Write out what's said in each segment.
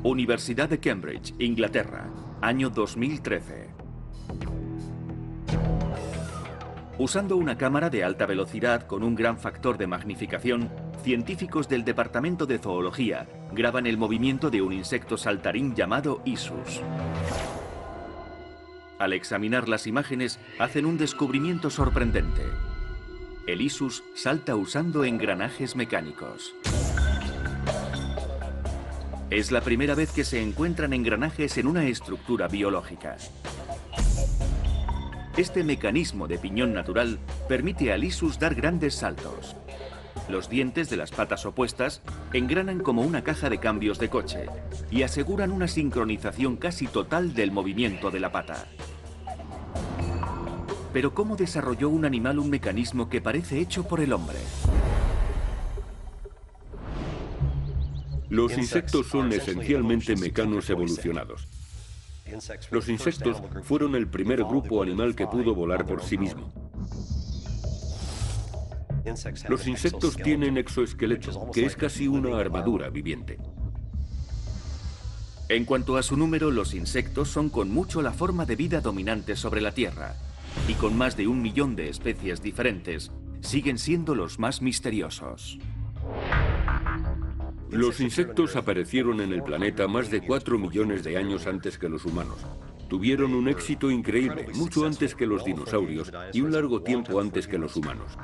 Universidad de Cambridge, Inglaterra, año 2013. Usando una cámara de alta velocidad con un gran factor de magnificación, científicos del Departamento de Zoología graban el movimiento de un insecto saltarín llamado Isus. Al examinar las imágenes, hacen un descubrimiento sorprendente. El Isus salta usando engranajes mecánicos. Es la primera vez que se encuentran engranajes en una estructura biológica. Este mecanismo de piñón natural permite al Isus dar grandes saltos. Los dientes de las patas opuestas engranan como una caja de cambios de coche y aseguran una sincronización casi total del movimiento de la pata. Pero ¿cómo desarrolló un animal un mecanismo que parece hecho por el hombre? Los insectos son esencialmente mecanos evolucionados. Los insectos fueron el primer grupo animal que pudo volar por sí mismo. Los insectos tienen exoesqueleto, que es casi una armadura viviente. En cuanto a su número, los insectos son con mucho la forma de vida dominante sobre la Tierra, y con más de 1 millón de especies diferentes, siguen siendo los más misteriosos. Los insectos aparecieron en el planeta más de 4 millones de años antes que los humanos. Tuvieron un éxito increíble, mucho antes que los dinosaurios y un largo tiempo antes que los humanos.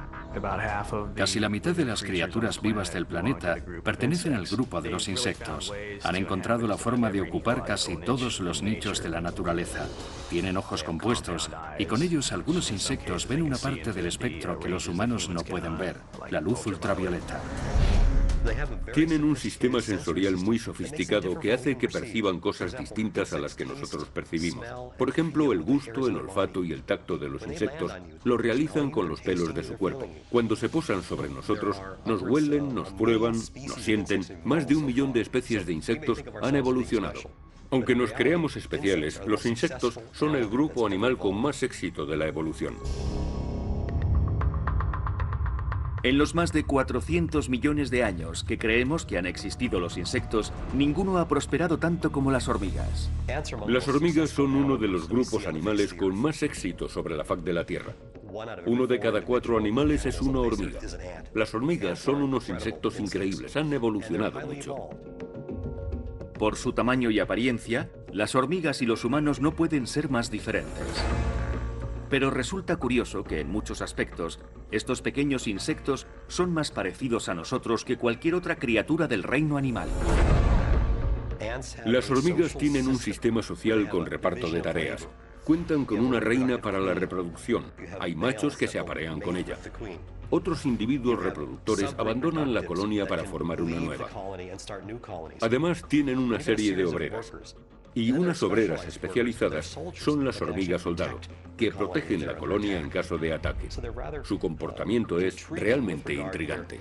Casi la mitad de las criaturas vivas del planeta pertenecen al grupo de los insectos. Han encontrado la forma de ocupar casi todos los nichos de la naturaleza. Tienen ojos compuestos y con ellos algunos insectos ven una parte del espectro que los humanos no pueden ver, la luz ultravioleta. Tienen un sistema sensorial muy sofisticado que hace que perciban cosas distintas a las que nosotros percibimos. Por ejemplo, el gusto, el olfato y el tacto de los insectos lo realizan con los pelos de su cuerpo. Cuando se posan sobre nosotros, nos huelen, nos prueban, nos sienten. Más de 1 millón de especies de insectos han evolucionado. Aunque nos creamos especiales, los insectos son el grupo animal con más éxito de la evolución. En los más de 400 millones de años que creemos que han existido los insectos, ninguno ha prosperado tanto como las hormigas. Las hormigas son uno de los grupos animales con más éxito sobre la faz de la Tierra. 1 de cada 4 animales es una hormiga. Las hormigas son unos insectos increíbles, han evolucionado mucho. Por su tamaño y apariencia, las hormigas y los humanos no pueden ser más diferentes. Pero resulta curioso que en muchos aspectos, estos pequeños insectos son más parecidos a nosotros que cualquier otra criatura del reino animal. Las hormigas tienen un sistema social con reparto de tareas. Cuentan con una reina para la reproducción. Hay machos que se aparean con ella. Otros individuos reproductores abandonan la colonia para formar una nueva. Además, tienen una serie de obreras. Y unas obreras especializadas son las hormigas soldado, que protegen la colonia en caso de ataque. Su comportamiento es realmente intrigante.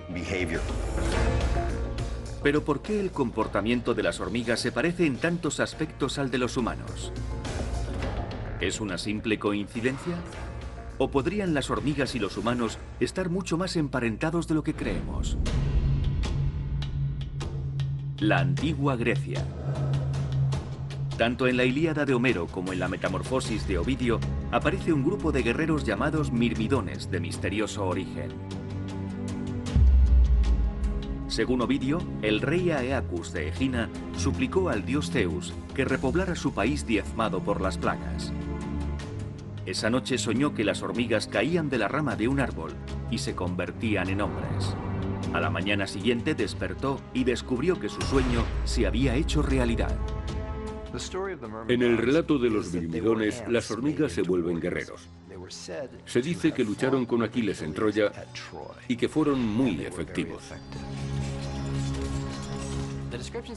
Pero ¿por qué el comportamiento de las hormigas se parece en tantos aspectos al de los humanos? ¿Es una simple coincidencia? ¿O podrían las hormigas y los humanos estar mucho más emparentados de lo que creemos? La antigua Grecia. Tanto en la Ilíada de Homero como en la Metamorfosis de Ovidio aparece un grupo de guerreros llamados mirmidones de misterioso origen. Según Ovidio, el rey Aeacus de Egina suplicó al dios Zeus que repoblara su país diezmado por las plagas. Esa noche soñó que las hormigas caían de la rama de un árbol y se convertían en hombres. A la mañana siguiente despertó y descubrió que su sueño se había hecho realidad. En el relato de los mirmidones, las hormigas se vuelven guerreros. Se dice que lucharon con Aquiles en Troya y que fueron muy efectivos.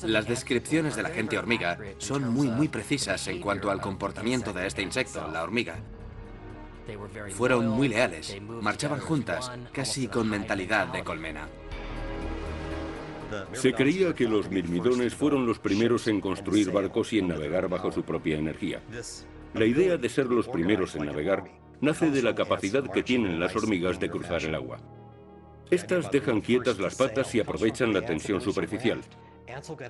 Las descripciones de la gente hormiga son muy precisas en cuanto al comportamiento de este insecto, la hormiga. Fueron muy leales, marchaban juntas, casi con mentalidad de colmena. Se creía que los mirmidones fueron los primeros en construir barcos y en navegar bajo su propia energía. La idea de ser los primeros en navegar nace de la capacidad que tienen las hormigas de cruzar el agua. Estas dejan quietas las patas y aprovechan la tensión superficial.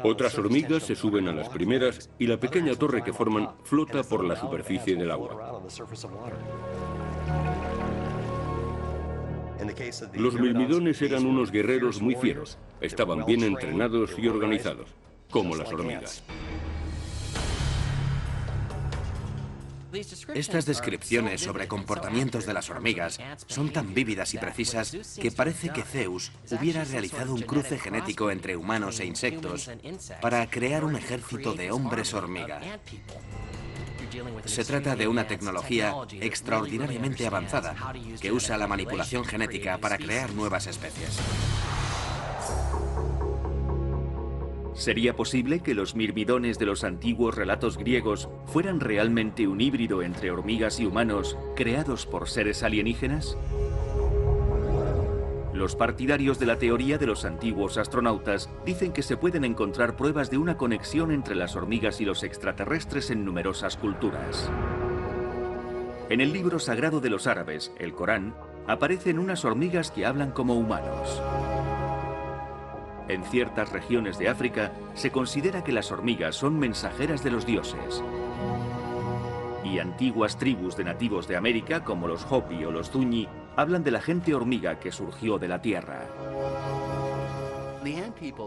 Otras hormigas se suben a las primeras y la pequeña torre que forman flota por la superficie del agua. Los mirmidones eran unos guerreros muy fieros. Estaban bien entrenados y organizados, como las hormigas. Estas descripciones sobre comportamientos de las hormigas son tan vívidas y precisas que parece que Zeus hubiera realizado un cruce genético entre humanos e insectos para crear un ejército de hombres hormiga. Se trata de una tecnología extraordinariamente avanzada que usa la manipulación genética para crear nuevas especies. ¿Sería posible que los mirmidones de los antiguos relatos griegos fueran realmente un híbrido entre hormigas y humanos creados por seres alienígenas? Los partidarios de la teoría de los antiguos astronautas dicen que se pueden encontrar pruebas de una conexión entre las hormigas y los extraterrestres en numerosas culturas. En el libro sagrado de los árabes, el Corán, aparecen unas hormigas que hablan como humanos. En ciertas regiones de África se considera que las hormigas son mensajeras de los dioses. Y antiguas tribus de nativos de América, como los Hopi o los Zuñi, hablan de la gente hormiga que surgió de la Tierra.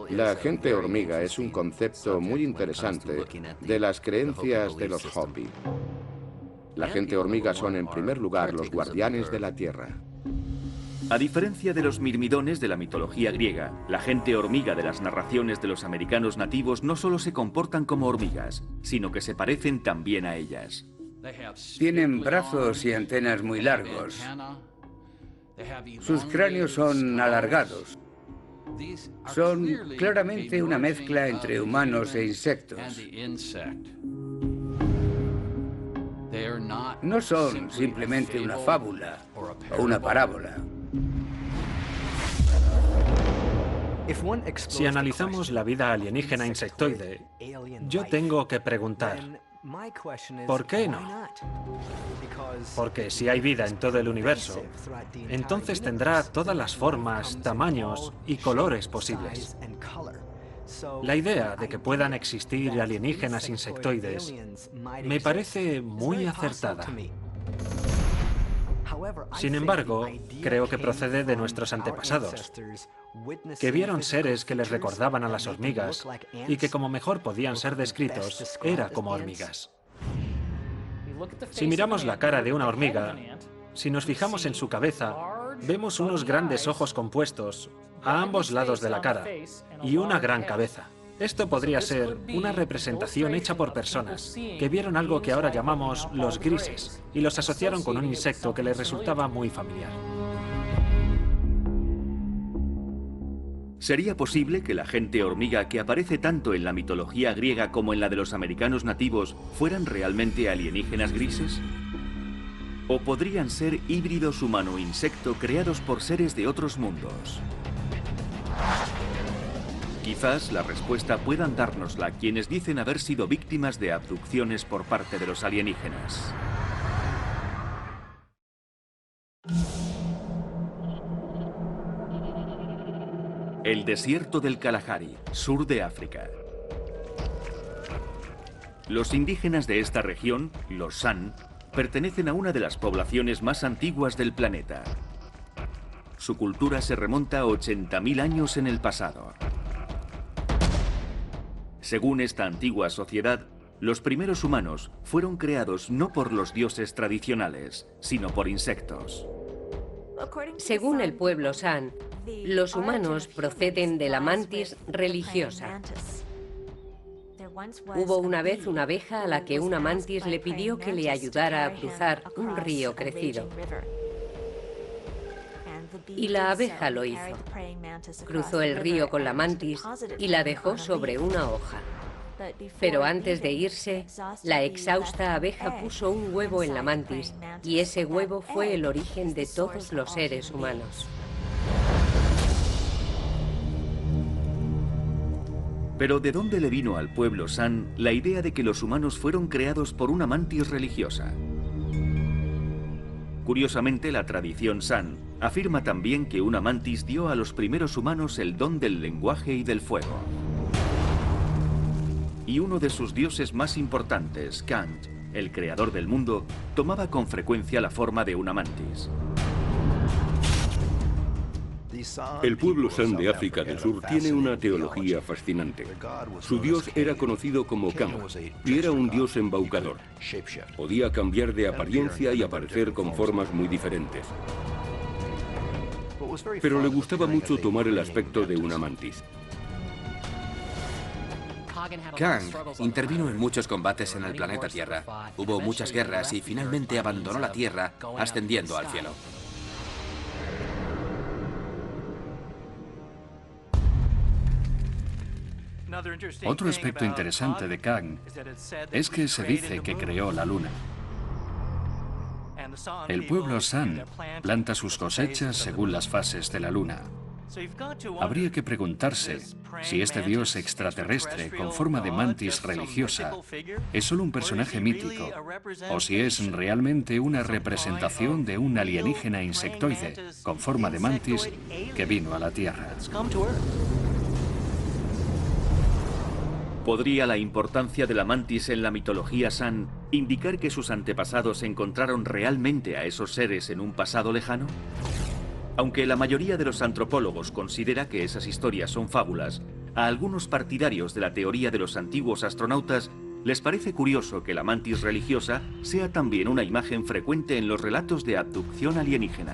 La gente hormiga es un concepto muy interesante de las creencias de los Hopi. La gente hormiga son en primer lugar los guardianes de la Tierra. A diferencia de los mirmidones de la mitología griega, la gente hormiga de las narraciones de los americanos nativos no solo se comportan como hormigas, sino que se parecen también a ellas. Tienen brazos y antenas muy largos. Sus cráneos son alargados. Son claramente una mezcla entre humanos e insectos. No son simplemente una fábula o una parábola. Si analizamos la vida alienígena insectoide, yo tengo que preguntar, ¿por qué no? Porque si hay vida en todo el universo, entonces tendrá todas las formas, tamaños y colores posibles. La idea de que puedan existir alienígenas insectoides me parece muy acertada. Sin embargo, creo que procede de nuestros antepasados, que vieron seres que les recordaban a las hormigas y que, como mejor podían ser descritos, era como hormigas. Si miramos la cara de una hormiga, si nos fijamos en su cabeza, vemos unos grandes ojos compuestos a ambos lados de la cara y una gran cabeza. Esto podría ser una representación hecha por personas que vieron algo que ahora llamamos los grises y los asociaron con un insecto que les resultaba muy familiar. ¿Sería posible que la gente hormiga que aparece tanto en la mitología griega como en la de los americanos nativos fueran realmente alienígenas grises? ¿O podrían ser híbridos humano-insecto creados por seres de otros mundos? Quizás la respuesta puedan dárnosla quienes dicen haber sido víctimas de abducciones por parte de los alienígenas. El desierto del Kalahari, sur de África. Los indígenas de esta región, los San, pertenecen a una de las poblaciones más antiguas del planeta. Su cultura se remonta a 80.000 años en el pasado. Según esta antigua sociedad, los primeros humanos fueron creados no por los dioses tradicionales, sino por insectos. Según el pueblo San, los humanos proceden de la mantis religiosa. Hubo una vez una abeja a la que una mantis le pidió que le ayudara a cruzar un río crecido. Y la abeja lo hizo. Cruzó el río con la mantis y la dejó sobre una hoja. Pero antes de irse, la exhausta abeja puso un huevo en la mantis y ese huevo fue el origen de todos los seres humanos. Pero ¿de dónde le vino al pueblo San la idea de que los humanos fueron creados por una mantis religiosa? Curiosamente, la tradición San afirma también que una mantis dio a los primeros humanos el don del lenguaje y del fuego. y uno de sus dioses más importantes, Kant, el creador del mundo, tomaba con frecuencia la forma de una mantis. El pueblo San de África del Sur tiene una teología fascinante. Su dios era conocido como Kam y era un dios embaucador. Podía cambiar de apariencia y aparecer con formas muy diferentes. Pero le gustaba mucho tomar el aspecto de una mantis. Kang intervino en muchos combates en el planeta Tierra. Hubo muchas guerras y finalmente abandonó la Tierra, ascendiendo al cielo. Otro aspecto interesante de Kang es que se dice que creó la luna. El pueblo San planta sus cosechas según las fases de la luna. Habría que preguntarse si este dios extraterrestre con forma de mantis religiosa es solo un personaje mítico o si es realmente una representación de un alienígena insectoide con forma de mantis que vino a la Tierra. ¿Podría la importancia de la mantis en la mitología San indicar que sus antepasados encontraron realmente a esos seres en un pasado lejano? Aunque la mayoría de los antropólogos considera que esas historias son fábulas, a algunos partidarios de la teoría de los antiguos astronautas les parece curioso que la mantis religiosa sea también una imagen frecuente en los relatos de abducción alienígena.